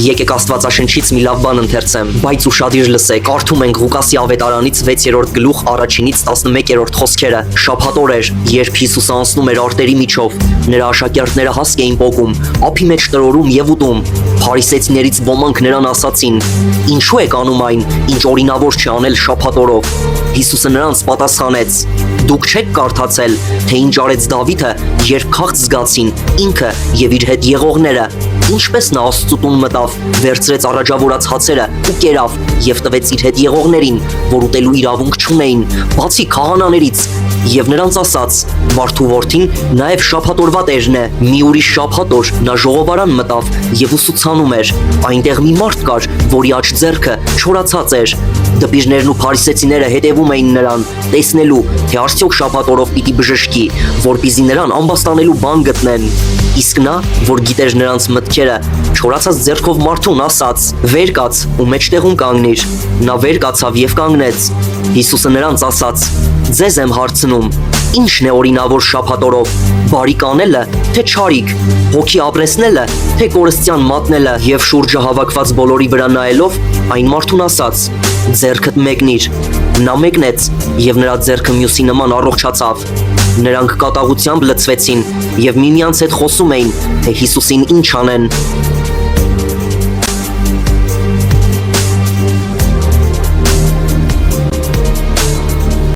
Եկեք Աստվածաշնչից մի լավ բան ընթերցեմ, բայց ուշադիր լսեք։ Կարդում ենք Ղուկասի ավետարանից 6-րդ գլուխ 1-ից 11-րդ խոսքերը։ Շաբաթօր էր, երբ Հիսուսը անցնում էր արտերի միջով, նրա աշակերտները հասկ էին պոկում, ափի մեջ տրորում եւ ուտում։ Փարիսեցիներից ոմանք նրան ասացին. «Ինչու եք անում այն, ինչ օրինավոր չէ անել շաբաթօրով»։ Հիսուսը նրանց պատասխանեց. «Դուք չեք կարդացել, թե ինչ արեց Դավիթը, երբ քաղց զգացին ինքը եւ իր հետ եղողները, ինչպես նա Աստծու տուն մտավ, վերցրեց առաջավորած հացերը ու կերավ եւ տվեց իր հետ եղողներին, որ ուտելու իրավունք չունեին, բացի քահանաներից, եւ նրանց ասաց. Վարդու որդին նաեւ շաբաթօրվա տերն է։ Մի ուրիշ շաբաթօր նա ժողովարան մտավ եւ ուսուցանում էր։ Այնտեղ մի մարդ կար, որի աջ ձեռքը չորացած էր։ Դպիրներն ու փարիսեցիները հետևում էին նրան, տեսնելու, թե արդյոք շաբաթօրով պիտի բժշկի, որպեսզի նրան ամբաստանելու բան գտնեն։ Իսկ նա, որ գիտեր նրանց մտքերը, չորացած ձեռքով մարդուն ասաց. «Վեր կաց ու մեջտեղում կանգնիր»։ Նա վեր կացավ եւ կանգնեց։ Հիսուսը նրանց ասաց. «Ձեզ եմ հարցնում, ի՞նչն է օրինավոր շաբաթօրով, բարիք անելը, թե չարիք, հոգի ապրեսնելը, թե կորստյան մատնելը»։ Եվ շուրջը հավաքված բոլորի վրա նայելով, այն մարդուն ասաց. «Ձեռքդ մեկնիր»։ Նա մեկնեց եւ նրա ձեռքը մյուսի նման առողջացավ։ Նրանք կատաղությամբ լցվեցին եւ միմյանց հետ խոսում էին, թե Հիսուսին ինչ անեն։